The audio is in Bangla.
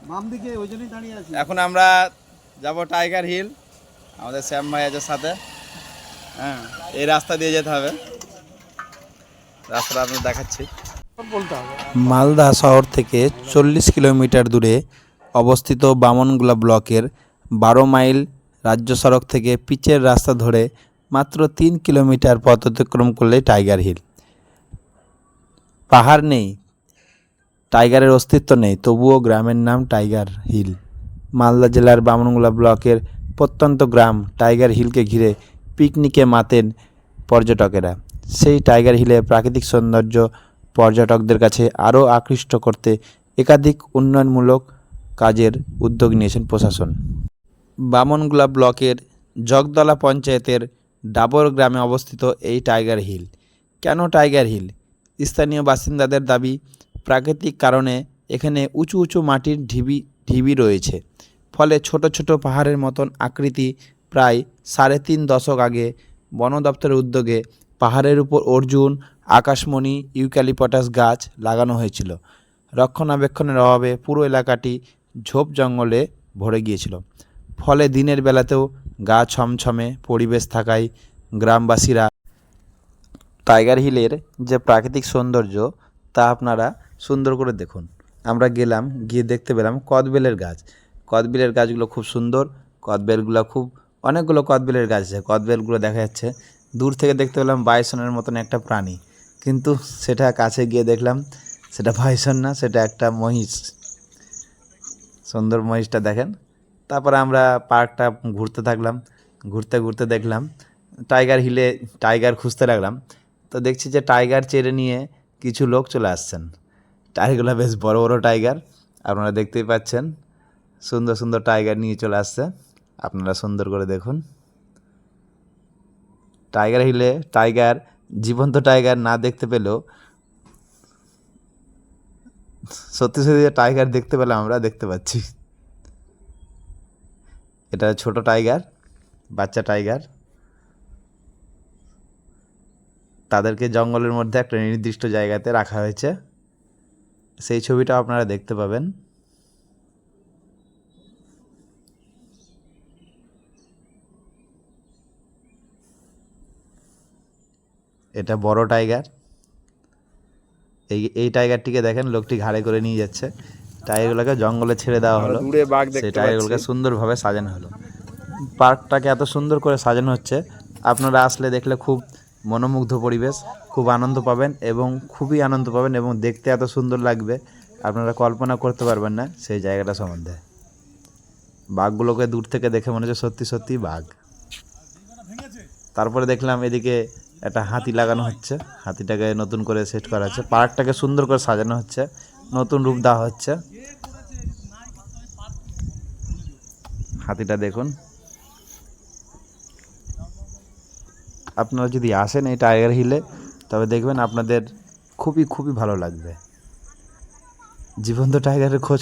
বাম দিকে ওই জন্যই দাঁড়িয়ে আছি। এখন আমরা যাব টাইগার হিল, আমাদের শ্যাম ভাই আছে সাথে। হ্যাঁ, এই রাস্তা দিয়ে যেতে হবে, রাস্তাটা আপনাদের দেখাচ্ছি। বলতে হবে মালদা শহর থেকে 40 কিলোমিটার দূরে অবস্থিত বামনগোলা ব্লকের 12 মাইল রাজ্য সড়ক থেকে পিচের রাস্তা ধরে মাত্র 3 কিলোমিটার পথ অতিক্রম করলেই টাইগার হিল। পাহাড় নেই, টাইগারের অস্তিত্ব নেই, তবুও গ্রামের নাম টাইগার হিল। মালদা জেলার বামনগোলা ব্লকের প্রত্যন্ত গ্রাম টাইগার হিলকে ঘিরে পিকনিকে মাতেন পর্যটকেরা। সেই টাইগার হিলে প্রাকৃতিক সৌন্দর্য পর্যটকদের কাছে আরও আকৃষ্ট করতে একাধিক উন্নয়নমূলক কাজের উদ্যোগ নিয়েছেন প্রশাসন। বামনগোলা ব্লকের জগদলা পঞ্চায়েতের ডাবর গ্রামে অবস্থিত এই টাইগার হিল। কেন টাইগার হিল? স্থানীয় বাসিন্দাদের দাবি, প্রাকৃতিক কারণে এখানে উঁচু উঁচু মাটির ঢিবি রয়েছে, ফলে ছোট ছোট পাহাড়ের মতন আকৃতি। প্রায় 3.5 দশক আগে বন দপ্তরের উদ্যোগে পাহাড়ের উপর অর্জুন, আকাশমণি, ইউক্যালিপটাস গাছ লাগানো হয়েছিল। রক্ষণাবেক্ষণের অভাবে পুরো এলাকাটি ঝোপ জঙ্গলে ভরে গিয়েছিল, ফলে দিনের বেলাতেও গা ছমছমে পরিবেশ থাকায় গ্রামবাসীরা টাইগার হিলের যে প্রাকৃতিক সৌন্দর্য তা আপনারা সুন্দর করে দেখুন। আমরা গেলাম, গিয়ে দেখতে পেলাম কদবেলের গাছ। কদবেলের গাছগুলো খুব সুন্দর, কদবেলগুলো অনেকগুলো কদবেলের গাছ আছে। কদবেলগুলো দেখা যাচ্ছে, দূর থেকে দেখতে পেলাম বাইসনের মতন একটা প্রাণী, কিন্তু সেটা কাছে গিয়ে দেখলাম সেটা বাইসন না, সেটা একটা মহিষ। সুন্দর মহিষটা দেখেন। তারপরে আমরা পার্কটা ঘুরতে থাকলাম, ঘুরতে ঘুরতে দেখলাম টাইগার হিলে টাইগার খুঁজতে লাগলাম। তো দেখছি যে টাইগার চেরে নিয়ে কিছু লোক চলে আসছেন। টাইগারগুলো বেশ বড় বড় টাইগার, আপনারা দেখতেই পাচ্ছেন। সুন্দর সুন্দর টাইগার নিয়ে চলে আসছে, আপনারা সুন্দর করে দেখুন। টাইগার হিলে জীবন্ত টাইগার না দেখতে পেলেও সত্যি সত্যি যে টাইগার দেখতে পেলাম, আমরা দেখতে পাচ্ছি। এটা ছোট টাইগার, বাচ্চা টাইগার। তাদেরকে জঙ্গলের মধ্যে একটা নির্দিষ্ট জায়গাতে রাখা হয়েছে, সেই ছবিটা আপনারা দেখতে পাবেন। এটা বড় টাইগার। এই টাইগারটিকে দেখেন, লোকটি ঘাড়ে করে নিয়ে যাচ্ছে। টাইগারগুলোকে জঙ্গলে ছেড়ে দেওয়া হলো, দূরে বাঘ সেই দেখতে টাইগারগুলোকে পাচ্ছি। সুন্দরভাবে সাজানো হলো। পার্কটাকে এত সুন্দর করে সাজানো হচ্ছে, আপনারা আসলে দেখলে খুব মনোমুগ্ধ পরিবেশ, খুব আনন্দ পাবেন এবং খুবই আনন্দ পাবেন, এবং দেখতে এত সুন্দর লাগবে আপনারা কল্পনা করতে পারবেন না সেই জায়গাটা সম্বন্ধে। বাঘগুলোকে দূর থেকে দেখে মনে হচ্ছে সত্যি সত্যি বাঘ। তারপরে দেখলাম এদিকে একটা হাতি লাগানো হচ্ছে, হাতিটাকে নতুন করে সেট করা হচ্ছে, পার্কটাকে সুন্দর করে সাজানো হচ্ছে, নতুন রূপ দেওয়া হচ্ছে। হাতিটা দেখুন। আপনারা যদি আসেন এই টাইগার হিলে, তবে দেখবেন আপনাদের খুবই খুবই ভালো লাগবে। জীবন্ত টাইগারের খোঁজ